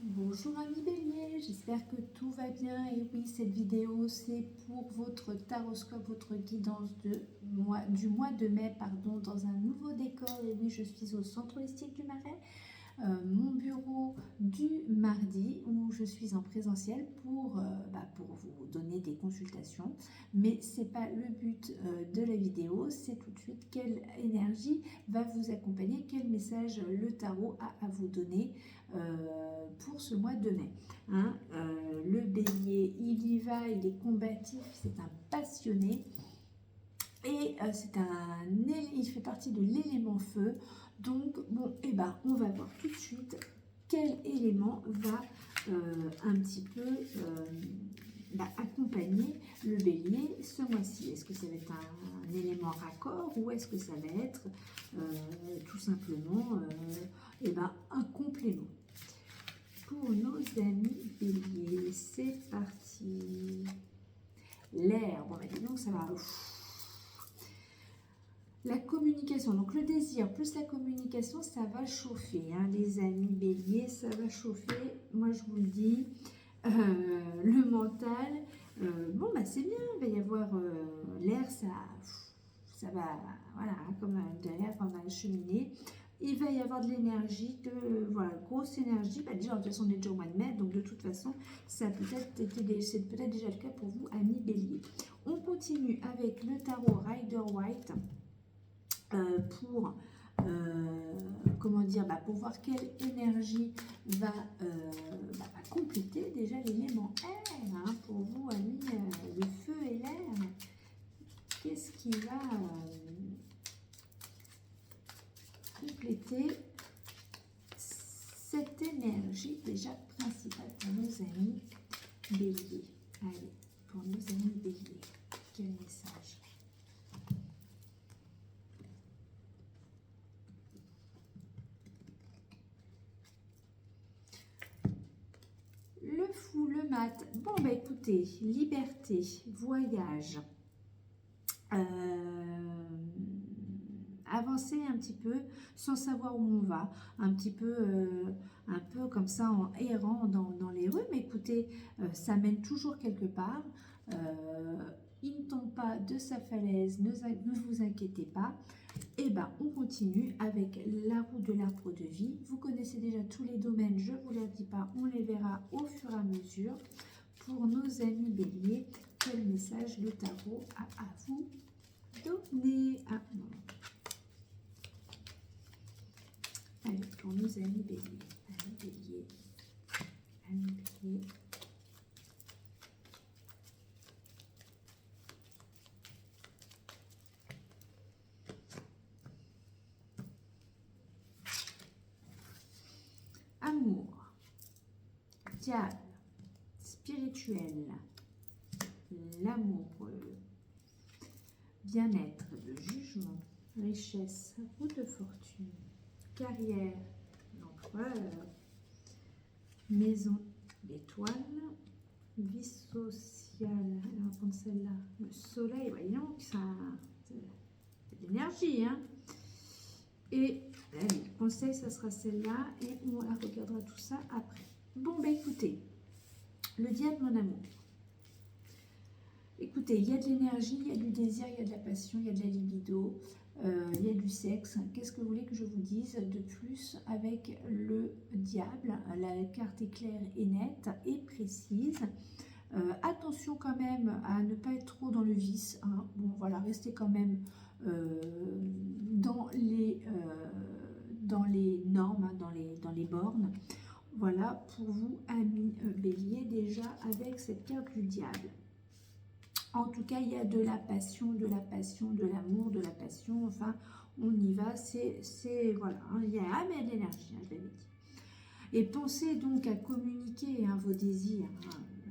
Bonjour amis bélier, j'espère que tout va bien. Et oui, cette vidéo c'est pour votre taroscope, votre guidance du mois de mai, dans un nouveau décor. Et oui, je suis au centre holistique du Marais, mon bureau du mardi où je suis en présentiel pour vous donner des consultations. Mais c'est pas le but de la vidéo, c'est tout de suite quelle énergie va vous accompagner, quel message le tarot a à vous donner pour ce mois de mai. Le bélier, il y va, il est combatif, c'est un passionné. Et il fait partie de l'élément feu. Donc, bon, on va voir tout de suite quel élément va un petit peu accompagner le bélier ce mois-ci. Est-ce que ça va être un élément raccord ou est-ce que ça va être tout simplement un complément? Pour nos amis béliers, c'est parti. L'air, bon, donc ça va. La communication, donc le désir plus la communication, ça va chauffer, les amis béliers, ça va chauffer, moi je vous le dis. Le mental, c'est bien, il va y avoir l'air, ça va, voilà, comme de l'air, comme la cheminée. Il va y avoir de l'énergie, grosse énergie. Déjà, de toute façon, on est déjà au mois de mai, donc de toute façon, c'est peut-être déjà le cas pour vous, amis bélier. On continue avec le tarot Rider-Waite pour voir quelle énergie va compléter déjà l'élément air, pour vous, amis, le feu et l'air. Qu'est-ce qui va compléter cette énergie déjà principale pour nos amis béliers? Allez, pour nos amis béliers, quel message? Le fou, le mat. Bon, écoutez, liberté, voyage, avancer un petit peu sans savoir où on va, un peu comme ça en errant dans les rues, mais écoutez, ça mène toujours quelque part. Il ne tombe pas de sa falaise, ne vous inquiétez pas. On continue avec la roue de l'arbre de vie. Vous connaissez déjà tous les domaines, je ne vous les dis pas, on les verra au fur et à mesure. Pour nos amis béliers, quel message le tarot a à vous donner? Allez, pour nos amis béliers, amis béliers. Amour, diable, spirituel, l'amoureux, bien-être, le jugement, richesse, roue de fortune, carrière, l'empereur, maison, l'étoile, vie sociale. On va prendre celle-là, le soleil, voyons, c'est de l'énergie, Et le conseil, ça sera celle-là et on la regardera tout ça après. Bon, écoutez, le diable, mon amour. Écoutez, il y a de l'énergie, il y a du désir, il y a de la passion, il y a de la libido, il y a du sexe. Qu'est-ce que vous voulez que je vous dise de plus avec le diable? La carte est claire et nette et précise. Attention quand même à ne pas être trop dans le vice. Restez quand même dans les normes, dans les bornes. Voilà pour vous, amis bélier, déjà avec cette carte du diable. En tout cas, il y a de la passion, de l'amour, de la passion. Enfin, on y va. Voilà, il y a de l'énergie, je l'avais dit. Et pensez donc à communiquer vos désirs,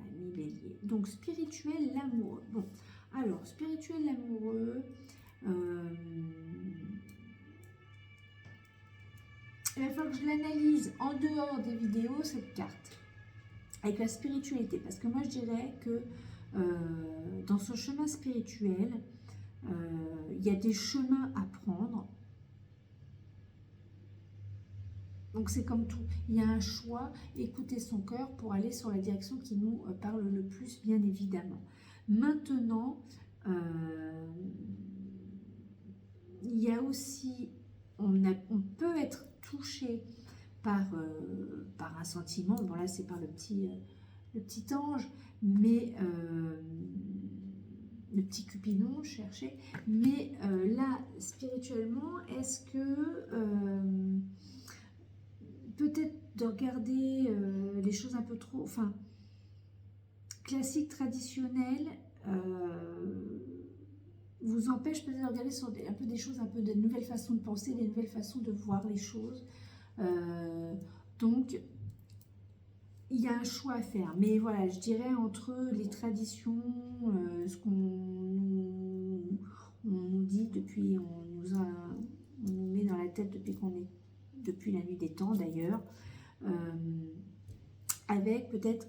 amis bélier. Donc, spirituel, l'amoureux. Bon, alors, spirituel, l'amoureux. Il va falloir que je l'analyse en dehors des vidéos, cette carte, avec la spiritualité. Parce que moi, je dirais que dans ce chemin spirituel, il y a des chemins à prendre. Donc c'est comme tout, il y a un choix, écouter son cœur pour aller sur la direction qui nous parle le plus, bien évidemment. Maintenant, il y a aussi, on peut être touché par un sentiment, bon là c'est par le petit ange, mais le petit Cupidon, je cherchais, mais là, spirituellement, est-ce que peut-être de regarder les choses un peu trop, enfin, classiques, traditionnelles, vous empêche peut-être de regarder sur un peu des choses, un peu de nouvelles façons de penser, des nouvelles façons de voir les choses. Donc, il y a un choix à faire. Mais voilà, je dirais entre les traditions, ce qu'on nous dit depuis, on nous met dans la tête depuis la nuit des temps d'ailleurs, avec peut-être,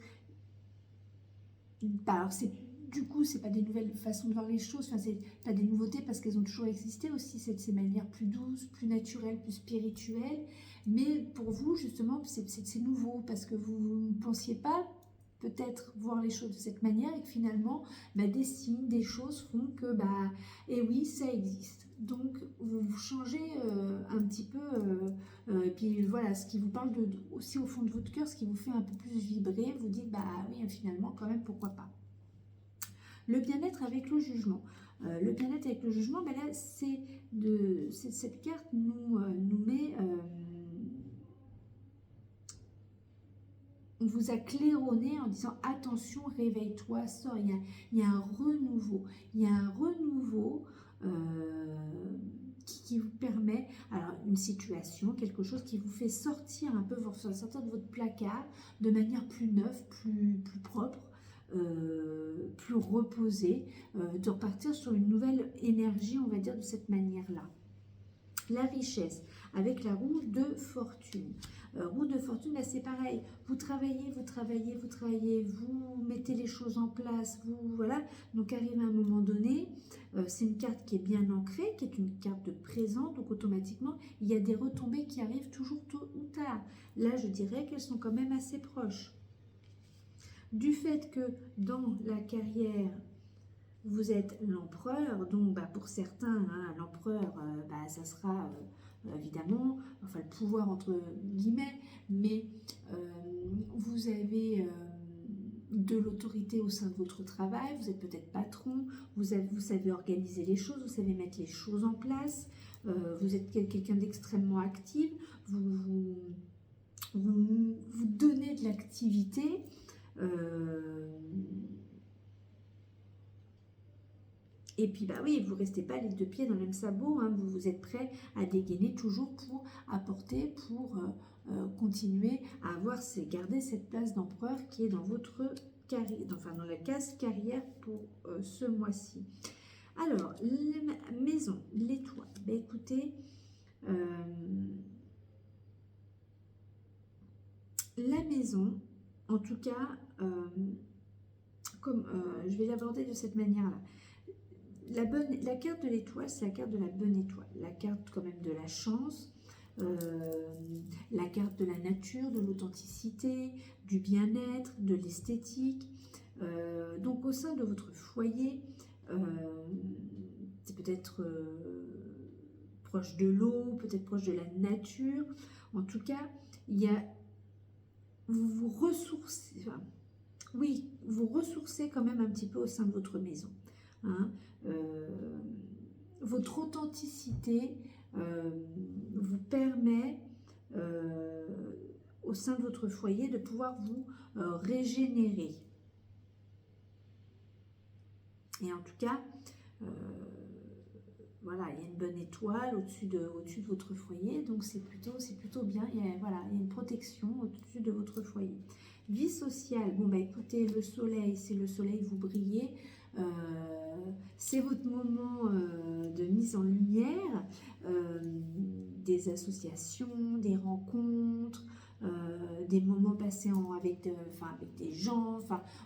alors du coup, c'est pas des nouvelles façons de voir les choses, enfin, c'est pas des nouveautés parce qu'elles ont toujours existé aussi, c'est de ces manières plus douces, plus naturelles, plus spirituelles. Mais pour vous, justement, c'est nouveau parce que vous ne pensiez pas peut-être voir les choses de cette manière et que finalement, des signes, des choses font que, et oui, ça existe. Donc, vous changez un petit peu, et puis voilà, ce qui vous parle aussi au fond de votre cœur, ce qui vous fait un peu plus vibrer, vous dites, oui, finalement, quand même, pourquoi pas. Le bien-être avec le jugement. Le bien-être avec le jugement, là, cette carte nous met... on vous a claironné en disant attention, réveille-toi, sors, il y a un renouveau. Il y a un renouveau qui vous permet, alors une situation, quelque chose qui vous fait sortir un peu, sortir de votre placard de manière plus neuve, plus propre. Plus reposé, de repartir sur une nouvelle énergie, on va dire, de cette manière-là. La richesse, avec la roue de fortune. Roue de fortune, là c'est pareil, vous travaillez, vous mettez les choses en place, voilà, donc arrive à un moment donné, c'est une carte qui est bien ancrée, qui est une carte de présent, donc automatiquement, il y a des retombées qui arrivent toujours tôt ou tard. Là, je dirais qu'elles sont quand même assez proches. Du fait que dans la carrière, vous êtes l'empereur, donc pour certains, l'empereur, ça sera évidemment, enfin le pouvoir entre guillemets, mais vous avez de l'autorité au sein de votre travail, vous êtes peut-être patron, vous savez organiser les choses, vous savez mettre les choses en place, vous êtes quelqu'un d'extrêmement actif, vous donnez de l'activité. Et puis oui, vous ne restez pas les deux pieds dans le même sabot, vous êtes prêt à dégainer toujours pour apporter, pour continuer à garder cette place d'empereur qui est dans votre carrière, dans la case carrière pour ce mois-ci. Alors, les maisons, l'étoile, écoutez, la maison, en tout cas, comme je vais l'aborder de cette manière-là. La carte de l'étoile, c'est la carte de la bonne étoile, la carte quand même de la chance, la carte de la nature, de l'authenticité, du bien-être, de l'esthétique. Donc au sein de votre foyer, c'est peut-être proche de l'eau, peut-être proche de la nature. En tout cas, vous vous ressourcez, vous ressourcez quand même un petit peu au sein de votre maison. Votre authenticité vous permet au sein de votre foyer de pouvoir vous régénérer. Et en tout cas, voilà, il y a une bonne étoile au-dessus de votre foyer, donc c'est plutôt bien. Il y a une protection au-dessus de votre foyer. Vie sociale, écoutez, le soleil, c'est le soleil, vous brillez. C'est votre moment de mise en lumière, des associations, des rencontres, des moments passés avec des gens,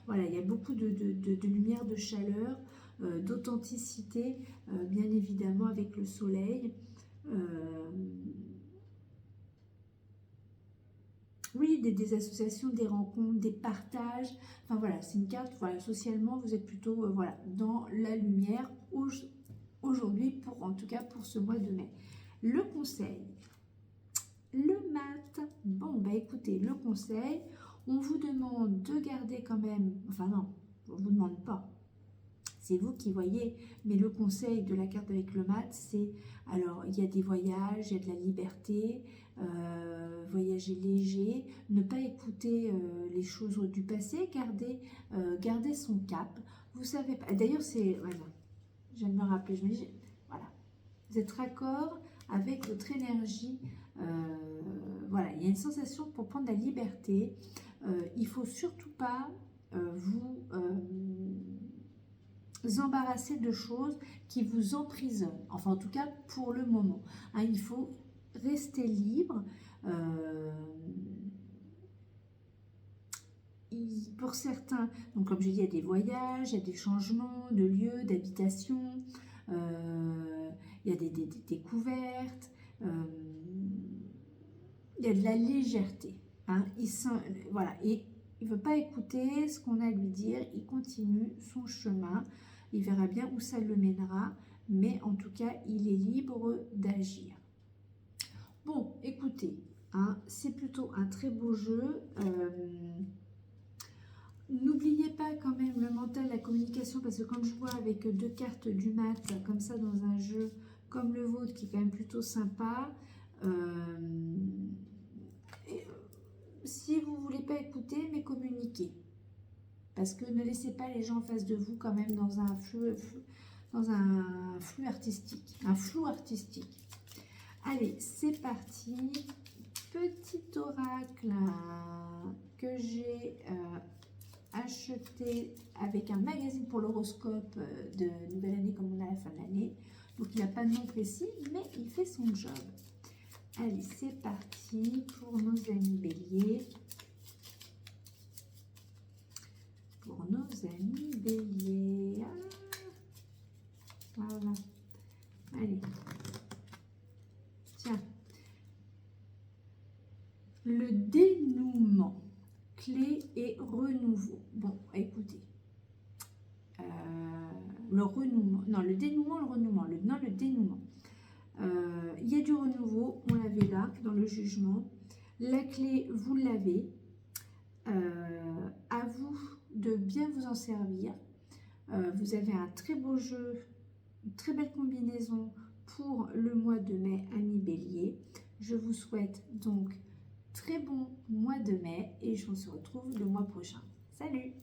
voilà, il y a beaucoup de lumière, de chaleur, d'authenticité, bien évidemment avec le soleil. oui, des associations, des rencontres, des partages. Enfin voilà, c'est une carte, voilà, socialement, vous êtes plutôt voilà, dans la lumière aujourd'hui, en tout cas pour ce mois de mai. Le conseil, le mat. Bon, bah écoutez, le conseil, on vous demande de garder quand même, enfin non, on ne vous demande pas. C'est vous qui voyez, mais le conseil de la carte avec le mat, c'est, alors il y a des voyages, il y a de la liberté, voyager léger, ne pas écouter les choses du passé, garder son cap. Vous savez pas, d'ailleurs c'est, voilà, je viens de me rappeler, je me dis, voilà, vous êtes raccord avec votre énergie, voilà, il y a une sensation pour prendre la liberté, il ne faut surtout pas vous embarrasser de choses qui vous emprisonnent, enfin en tout cas pour le moment. Hein, il faut rester libre. Pour certains, donc comme je dis, il y a des voyages, il y a des changements de lieu, d'habitation, il y a des découvertes, il y a de la légèreté. Hein, voilà, et il ne veut pas écouter ce qu'on a à lui dire, il continue son chemin, il verra bien où ça le mènera, mais en tout cas, il est libre d'agir. Bon, écoutez, hein, c'est plutôt un très beau jeu. N'oubliez pas quand même le mental, la communication, parce que quand je vois avec 2 cartes du mat, comme ça dans un jeu comme le vôtre, qui est quand même plutôt sympa, si vous ne voulez pas écouter, mais communiquer. Parce que ne laissez pas les gens en face de vous quand même dans un flou artistique. Un flou artistique. Allez, c'est parti. Petit oracle que j'ai acheté avec un magazine pour l'horoscope de nouvelle année comme on a à la fin de l'année. Donc il n'a pas de nom précis, mais il fait son job. Allez, c'est parti pour nos amis béliers. Pour nos amis béliers. Ah, voilà. Allez. Tiens. Le dénouement. Clé et renouveau. Bon, écoutez. Le renouement. Non, le dénouement, le renouement. Non, le dénouement. Il y a du renouveau, on l'avait là, dans le jugement. La clé, vous l'avez. À vous de bien vous en servir. Vous avez un très beau jeu, une très belle combinaison pour le mois de mai, amis bélier. Je vous souhaite donc très bon mois de mai et on se retrouve le mois prochain. Salut!